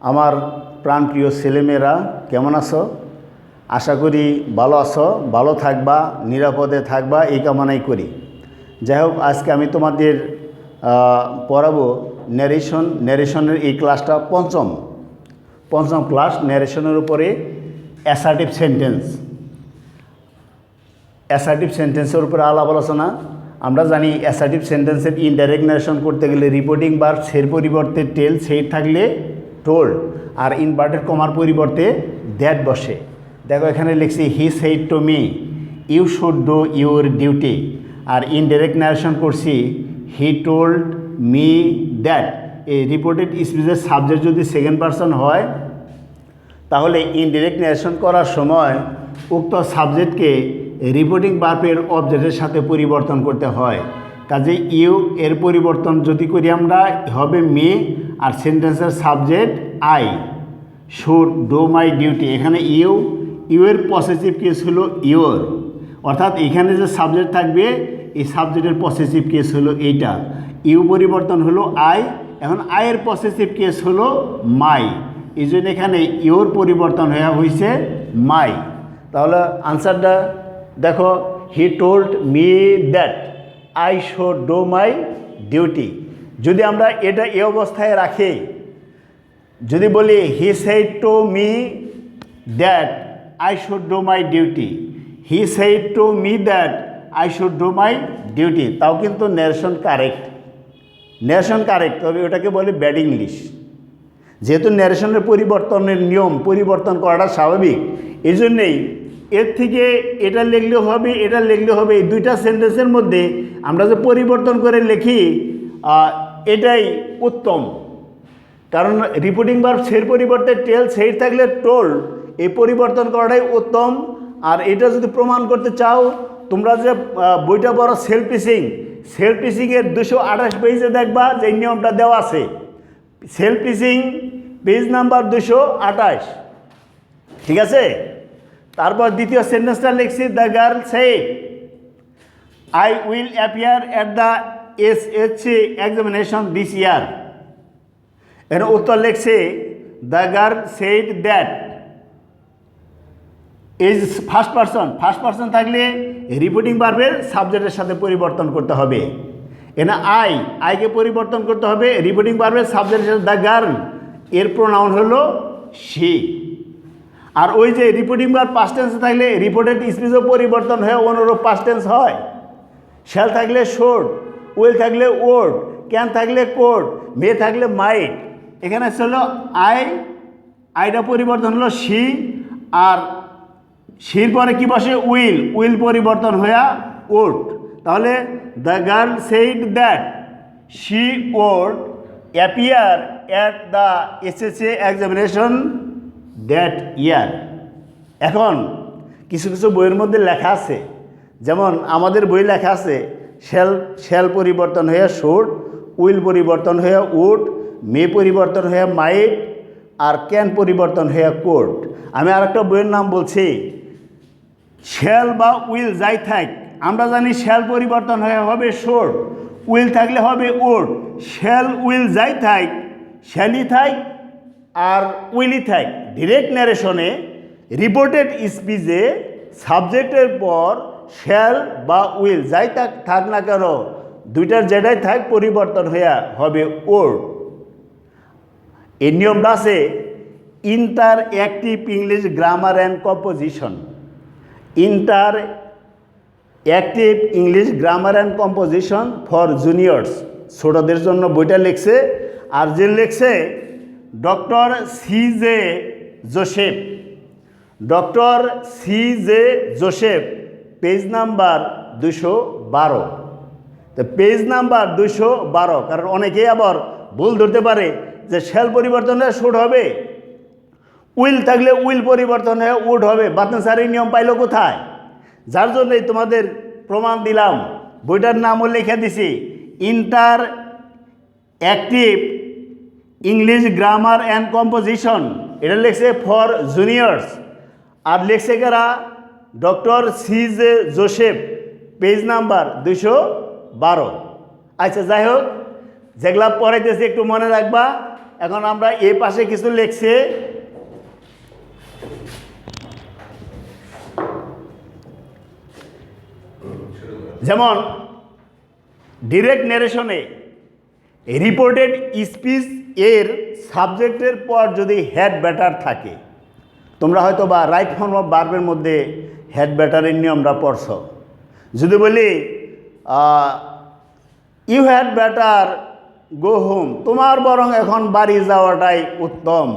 আমার প্রাণপ্রিয় ছেলেমেয়েরা কেমন আছো? আশা করি ভালো আছো, ভালো থাকবা, নিরাপদে থাকবা এই কামনাই করি। যাই হোক, আজকে আমি তোমাদের পড়াবো ন্যারেশনের এই ক্লাসটা পঞ্চম ক্লাস ন্যারেশনের উপরে অ্যাসার্টিভ সেন্টেন্সের উপরে আলাপ আলোচনা। আমরা জানি অ্যাসার্টিভ সেন্টেন্সের ইনডাইরেক্ট ন্যারেশন করতে গেলে রিপোর্টিং ভার্ব সের পরিবর্তে টেল, সেইট থাকলে টোল্ড, আর ইনভার্টেড কমার পরিবর্তে দ্যাট বসে। দেখো এখানে লিখছি he said to me you should do your duty, আর ইনডাইরেক্ট ন্যারেশন করছি হি টোল্ড মি দ্যাট। এই রিপোর্টেড স্পিচের সাবজেক্ট যদি সেকেন্ড পারসন হয় তাহলে ইনডাইরেক্ট ন্যারেশন করার সময় উক্ত সাবজেক্টকে রিপোর্টিং ভার্বের অবজেক্টের সাথে পরিবর্তন করতে হয়। কাজে ইউ এর পরিবর্তন যদি করি আমরা হবে মি, আর সেন্টেন্সের subject I should do my duty. এখানে ইউ এর পসেসিভ কেস হলো ইউর, অর্থাৎ এখানে যে সাবজেক্ট থাকবে এই সাবজেক্টের পসেসিভ কেস হলো এইটা। ইউ পরিবর্তন হলো আই, এখন আয়ের পসেসিভ কেস হলো মাই, এই জন্য এখানে ইউর পরিবর্তন হয়েছে মাই। তাহলে আনসারটা দেখো, হি told me that I should do my duty. যদি আমরা এটা এই অবস্থায় রাখি, যদি বলি হি said to me that I should do my duty, he said to me that I should do my duty, তাও কিন্তু ন্যারেশন কারেক্ট, তবে ওটাকে বলে ব্যাড ইংলিশ। যেহেতু ন্যারেশনের পরিবর্তনের নিয়ম পরিবর্তন করাটা স্বাভাবিক, এই জন্যেই এর থেকে এটা লিখলে হবে, এটা লিখলে হবে, এই দুইটা সেন্টেন্সের মধ্যে আমরা যে পরিবর্তন করে লিখি এটাই উত্তম। কারণ রিপোর্টিং ভার্ব সের পরিবর্তে টেল, সেইট থাকলে টোল্ড, এই পরিবর্তন করাটাই উত্তম। আর এটা যদি প্রমাণ করতে চাও, তোমরা যে বইটা পড়ো সেলফ টিচিংয়ের 228 পেজে দেখবা যে এই নিয়মটা দেওয়া আছে। সেলফ টিচিং পেজ নাম্বার 228, ঠিক আছে? তারপর দ্বিতীয় সেন্টেন্সটা লিখছি, the girl said I will appear at the SHC examination this ইয়ার। এর উত্তর লিখছে the girl said that is first person থাকলে রিপোর্টিং ভার্বের সাবজেক্টের সাথে পরিবর্তন করতে হবে। এখানে আইকে পরিবর্তন করতে হবে রিপোর্টিং ভার্বের সাবজেক্টের সাথে। দ্য গার্ল এর প্রোনাউন হলো শি। আর ওই যে রিপোর্টিং ভার্ব পাস্ট টেন্সে থাকলে রিপোর্টেড স্পিচও পরিবর্তন হয়ে অনুরূপ পাস্ট টেন্স হয়। শ্যাল থাকলে শোড, উইল থাকলে ওড, ক্যান থাকলে কোড, মে থাকলে মাইট। এখানে ছিল আইটা পরিবর্তন হলো শি, আর শির পরে কি বসে উইল পরিবর্তন হয়ে ওড। তাহলে the girl said that she would appear at the SHC examination that year. এখন কিছু বইয়ের মধ্যে লেখা আছে, যেমন আমাদের বই লেখা আছে শ্যাল পরিবর্তন হয়ে শুড, উইল পরিবর্তন হয়ে উড, মে পরিবর্তন হয়ে মাইট, আর ক্যান পরিবর্তন হয়ে কোড। আমি আরেকটা বইয়ের নাম বলছি, শ্যাল বা উইল যাই থাক, আমরা জানি শ্যাল পরিবর্তন হয়ে হবে শুড, উইল থাকলে হবে উড। শ্যাল উইল যাই থাক, শ্যালই থাক আর উইলই থাক। ডিরেক্ট ন্যারেশনে রিপোর্টেড স্পিচে সাবজেক্টের পর শ্যাল বা উইল যাই থাক না কেন, দুইটার যেটাই থাক পরিবর্তন হয়ে হবে ওড। এই নিয়মটা আছে inter active English grammar and composition. Inter active English grammar and composition for juniors, ছোটদের জন্য বইটা লিখছে। আর যে লিখছে doctor CJ Joseph, page number 212। তো পেজ নাম্বার 212, কারণ অনেকেই আবার ভুল ধরতে পারে যে শ্যাল পরিবর্তন হয়ে শুড হবে, উইল থাকলে উইল পরিবর্তন হয়ে উড হবে। বাতন স্যার এই নিয়ম পাইল কোথায়? যার জন্যই তোমাদের প্রমাণ দিলাম, বইটার নামও লিখে দিছি inter active English grammar and composition. এটা লিখছে ফর জুনিয়র্স, আর লিখছে কারা? Doctor CJ Joseph, page number 212। আচ্ছা, যাই হোক, যেগুলা পড়াইতেছি একটু মনে রাখবা। এখন আমরা এই পাশে কিছু লিখছি, যেমন ডিরেক্ট ন্যারেশনে রিপোর্টেড স্পিচ এর সাবজেক্টের পর যদি হেড ব্যাটার থাকে, তোমরা হয়তো বা রাইট ফর্ম অফ ভার্বের মধ্যে হেড ব্যাটারের নিয়মটা পড়ছ। যদি বলি you had better go home, তোমার বরং এখন বাড়ি যাওয়াটাই উত্তম।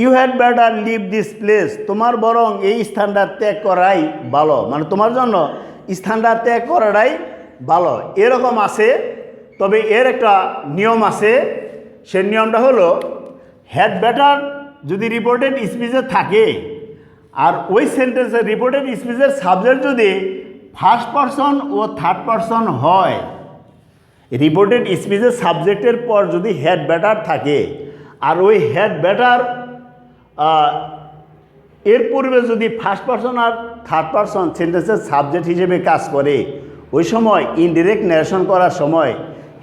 You had better leave this place, তোমার বরং এই স্থানটা ত্যাগ করাই ভালো, মানে তোমার জন্য স্থানটা ত্যাগ করাটাই ভালো, এরকম আছে। তবে এর একটা নিয়ম আছে, সে নিয়মটা হলো হ্যাড বেটার যদি রিপোর্টেড স্পিচে থাকে আর ওই সেন্টেন্সের রিপোর্টেড স্পিচের সাবজেক্ট যদি ফার্স্ট পারসন ও থার্ড পারসন হয়, রিপোর্টেড স্পিচের সাবজেক্টের পর যদি হেড ব্যাটার থাকে আর ওই হেড ব্যাটার এর পূর্বে যদি ফার্স্ট পারসন আর থার্ড পারসন সেন্টেন্সের সাবজেক্ট হিসেবে কাজ করে, ওই সময় ইনডিরেক্ট ন্যারেশন করার সময়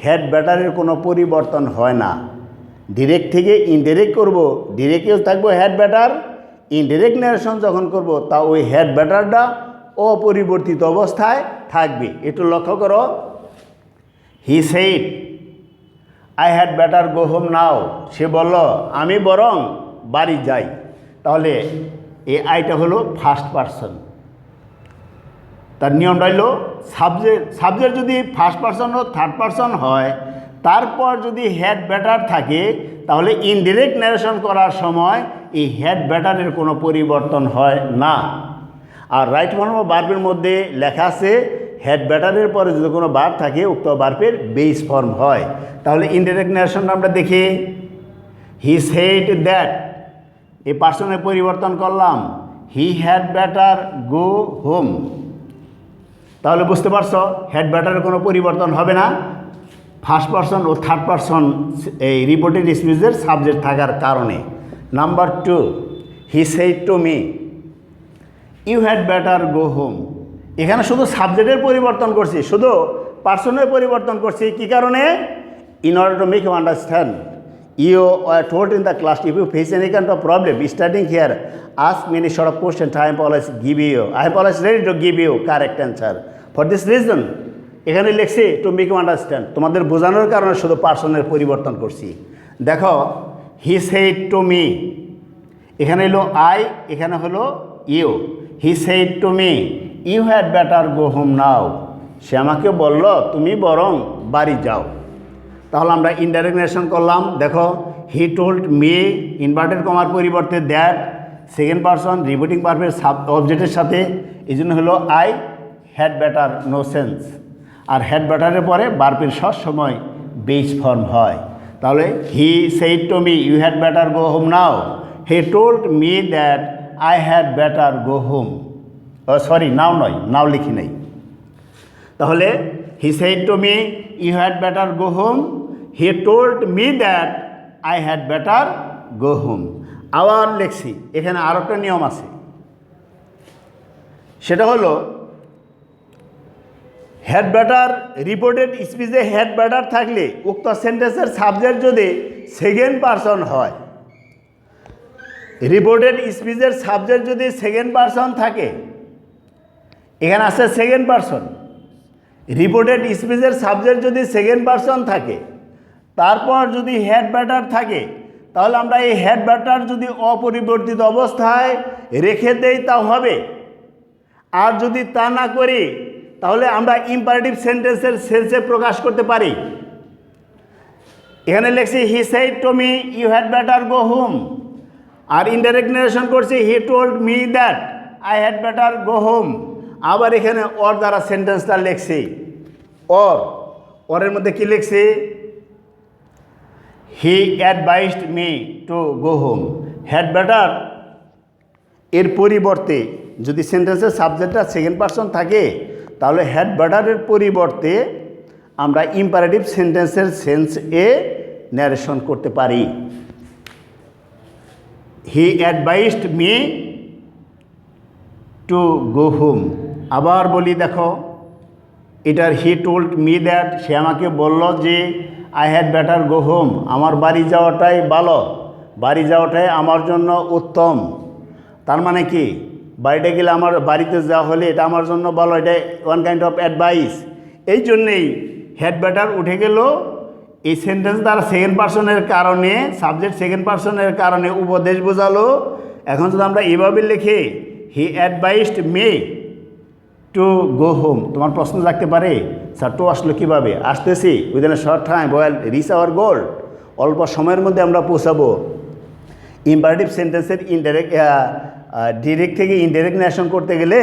হেড ব্যাটারের কোনো পরিবর্তন হয় না। ডিরেক্ট থেকে ইনডিরেক্ট করব, ডিরেক্টেও থাকবো হেড ব্যাটার, ইনডিরেক্ট ন্যারেশন যখন করব তা ওই হেড ব্যাটারটা অপরিবর্তিত অবস্থায় থাকবে। একটু লক্ষ্য করো, he said I had better go home now, সে বলল আমি বরং বাড়ি যাই। তাহলে এই আইটা হলো ফার্স্ট পারসন। তার নিয়মটা হলো সাবজেক্ট যদি ফার্স্ট পারসন ও থার্ড পারসন হয়, তারপর যদি হেড ব্যাটার থাকে, তাহলে ইনডিরেক্ট ন্যারেশন করার সময় এই হেড ব্যাটারের কোনো পরিবর্তন হয় না। আর রাইট ফর্ম অফ ভার্বের মধ্যে লেখা আছে হেড ব্যাটারের পরে যদি কোনো ভার্ব থাকে উক্ত ভার্বের বেস ফর্ম হয়। তাহলে ইনডিরেক্ট ন্যারেশনটা আমরা দেখি, হি সেড দ্যাট, এই পার্সনের পরিবর্তন করলাম, he had better go home. তাহলে বুঝতে পারছো হেড ব্যাটারের কোনো পরিবর্তন হবে না ফার্স্ট পারসন ও থার্ড পারসন এই রিপোর্টেড স্পিচের সাবজেক্ট থাকার কারণে। Number 2, he said to me you had better go home. এখানে শুধু সাবজেক্টের পরিবর্তন করছি, শুধু পার্সনের পরিবর্তন করছি। কী কারণে? In order to make you understand, you are told in the class if you face any kind of problem starting here ask many short of question, I am always ready to give you correct answer for this reason. এখানে লিখছি two make you understand, তোমাদের বোঝানোর কারণে শুধু পার্সনের পরিবর্তন করছি। দেখো, হি সেড টু মি, এখানে হলো আই, এখানে হলো you. He said to me you had better go home now, সে আমাকে বলল তুমি বরং বাড়ি যাও। তাহলে আমরা ইনডাইরেক্ট ন্যারেশন করলাম। দেখো, হি টোল্ড মি ইনভার্টেড কমার পরিবর্তে দ্যাট, সেকেন্ড পারসন রিপিটিং ভার্বের অবজেক্টের সাথে, এই জন্য হলো I had better no sense. আর হেড ব্যাটারের পরে ভার্বের সব সময় বেস ফর্ম হয়। তাহলে he said to me you had better go home now, he told me that I had better go home. Sorry, now নয়, নাও লিখি নাই। তাহলে he said to me you had better go home, he told me that I had better go home. আবার লিখছি, এখানে আরও একটা নিয়ম আছে, সেটা হলো হেড ব্যাটার রিপোর্টেড স্পিচে হেড ব্যাটার থাকলে উক্ত সেন্টেন্সের সাবজেক্ট যদি সেকেন্ড পারসন হয়, রিপোর্টেড স্পিচের সাবজেক্ট যদি সেকেন্ড পারসন থাকে, এখানে আছে সেকেন্ড পারসন, রিপোর্টেড স্পিচের সাবজেক্ট যদি সেকেন্ড পারসন থাকে, তারপর যদি হেড ব্যাটার থাকে, তাহলে আমরা এই হেড ব্যাটার যদি অপরিবর্তিত অবস্থায় রেখে দেই তাও হবে। আর যদি তা না করি, তাহলে আমরা ইম্পারেটিভ সেন্টেন্সের সেন্সে প্রকাশ করতে পারি। এখানে লিখছি he said to me you had better go home, আর ইনডাইরেক্ট ন্যারেশন করছি he told me that I had better go home. আবার এখানে অর দ্বারা সেন্টেন্সটা লিখছি, অরের মধ্যে কি লিখছি? He advised me two go home. Had better এর পরিবর্তে যদি সেন্টেন্সের সাবজেক্টটা সেকেন্ড পারসন থাকে, তাহলে হ্যাড ব্যাটারের পরিবর্তে আমরা ইম্পারেটিভ সেন্টেন্সের সেন্স এ ন্যারেশন করতে পারি। He advised me two go home. আবার বলি, দেখো, এটার হি টোল্ড মি দ্যাট, সে আমাকে বলল যে I had better go home, আমার বাড়ি যাওয়াটাই ভালো, বাড়ি যাওয়াটাই আমার জন্য উত্তম। তার মানে কি, বাড়িতে গেলে আমার বাড়িতে যাওয়া হলে এটা আমার জন্য ভালো, এটা ওয়ান কাইন্ড অফ অ্যাডভাইস। এই জন্যেই হ্যাড বেটার উঠে গেল। এই সেন্টেন্স দ্বারা সেকেন্ড পার্সনের কারণে, সাবজেক্ট সেকেন্ড পার্সনের কারণে উপদেশ বোঝালো। এখন যদি আমরা এভাবে লিখি, he advised me to go home, তোমার প্রশ্ন থাকতে পারে স্যার টু আসলো কীভাবে? আসতেছি within a short time well reach our goal, অল্প সময়ের মধ্যে আমরা পৌঁছাবো। ইম্পারেটিভ সেন্টেন্সের ডিরেক্ট থেকে ইনডাইরেক্ট নেশন করতে গেলে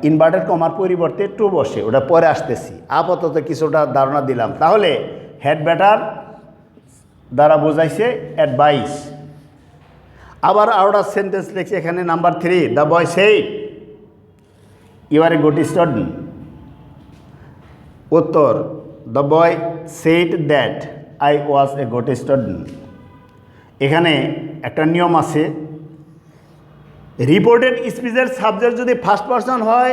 ইনভার্টেড কমার পরিবর্তে টু বসে, ওটা পরে আসতেছি, আপাতত কিছুটা ধারণা দিলাম। তাহলে হ্যাড বেটার দ্বারা বোঝাইছে অ্যাডভাইস। আবার আরেকটা সেন্টেন্স লিখছে এখানে number 3, the boy said you are a good student. উত্তর, the boy said that I was a good student. এখানে একটা নিয়ম আছে, রিপোর্টেড স্পিচের সাবজেক্ট যদি ফার্স্ট পারসন হয়,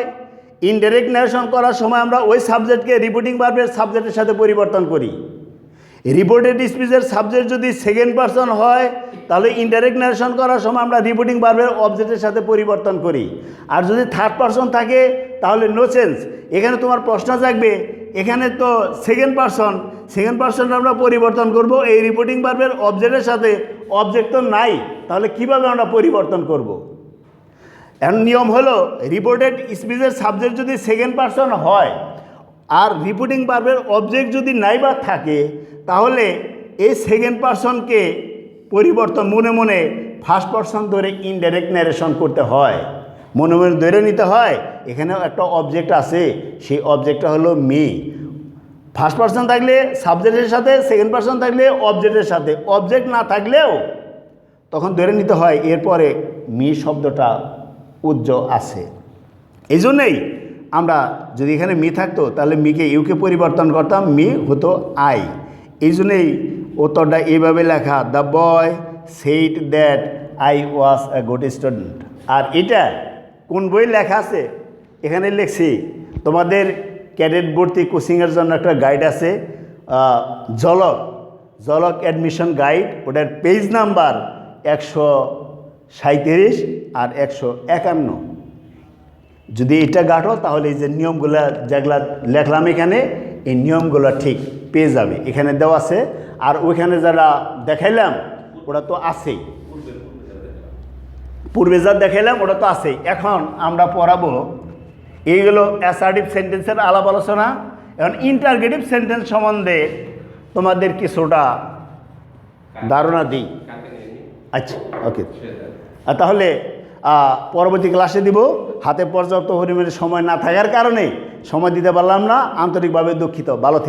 ইনডাইরেক্ট ন্যারেশন করার সময় আমরা ওই সাবজেক্টকে রিপোর্টিং ভার্বের সাবজেক্টের সাথে পরিবর্তন করি। রিপোর্টেড স্পিচের সাবজেক্ট যদি সেকেন্ড পারসন হয়, তাহলে ইনডাইরেক্ট ন্যারেশন করার সময় আমরা রিপোর্টিং ভার্বের অবজেক্টের সাথে পরিবর্তন করি। আর যদি থার্ড পারসন থাকে তাহলে নো চেঞ্জ। এখানে তোমার প্রশ্ন থাকবে, এখানে তো সেকেন্ড পারসন আমরা পরিবর্তন করব এই রিপোর্টিং ভার্বের অবজেক্টের সাথে, অবজেক্ট তো নাই, তাহলে কিভাবে আমরা পরিবর্তন করব? এখন নিয়ম হলো, রিপোর্টেড স্পিচের সাবজেক্ট যদি সেকেন্ড পারসন হয় আর রিপোর্টিং ভার্বের অবজেক্ট যদি নাই বা থাকে, তাহলে এই সেকেন্ড পারসনকে পরিবর্তন মনে মনে ফার্স্ট পারসন ধরে ইনডাইরেক্ট ন্যারেশন করতে হয়, মনে মনে ধরে নিতে হয়। এখানেও একটা অবজেক্ট আছে, সেই অবজেক্টটা হলো মি। ফার্স্ট পারসন থাকলে সাবজেক্টের সাথে, সেকেন্ড পারসন থাকলে অবজেক্টের সাথে, অবজেক্ট না থাকলেও তখন ধরে নিতে হয় এরপরে মি শব্দটা উজ্জ্বল আছে। এই জন্যেই আমরা যদি এখানে মি থাকতো তাহলে মিকে ইউকে পরিবর্তন করতাম, মি হতো আই। এই জন্যেই উত্তরটা এইভাবে লেখা, the boy said that I was a good student. আর এটা কোন বই লেখা আছে? এখানে লিখছি, তোমাদের ক্যাডেট ভর্তি কোচিংয়ের জন্য একটা গাইড আছে, ঝলক অ্যাডমিশন গাইড, ওটার পেজ নাম্বার 137 আর 151। যদি এটা গাঁঠো তাহলে এই যে নিয়মগুলো যেগুলা লেখলাম এখানে, এই নিয়মগুলো ঠিক পেয়ে যাবে, এখানে দেওয়া আছে। আর ওইখানে যারা দেখাইলাম ওটা তো আছেই, পূর্বে যা দেখাইলাম ওটা তো আছেই। এখন আমরা পড়াবো, এইগুলো অ্যাসার্টিভ সেন্টেন্সের আলাপ আলোচনা। এখন ইন্টারগেটিভ সেন্টেন্স সম্বন্ধে তোমাদের কিছুটা ধারণা দিই। আচ্ছা, ওকে। তাহলে পরবর্তী ক্লাসে দিব। হাতে পর্যাপ্ত পরিমাণে সময় না থাকার কারণে সময় দিতে পারলাম না, আন্তরিকভাবে দুঃখিত। ভালো থেকে।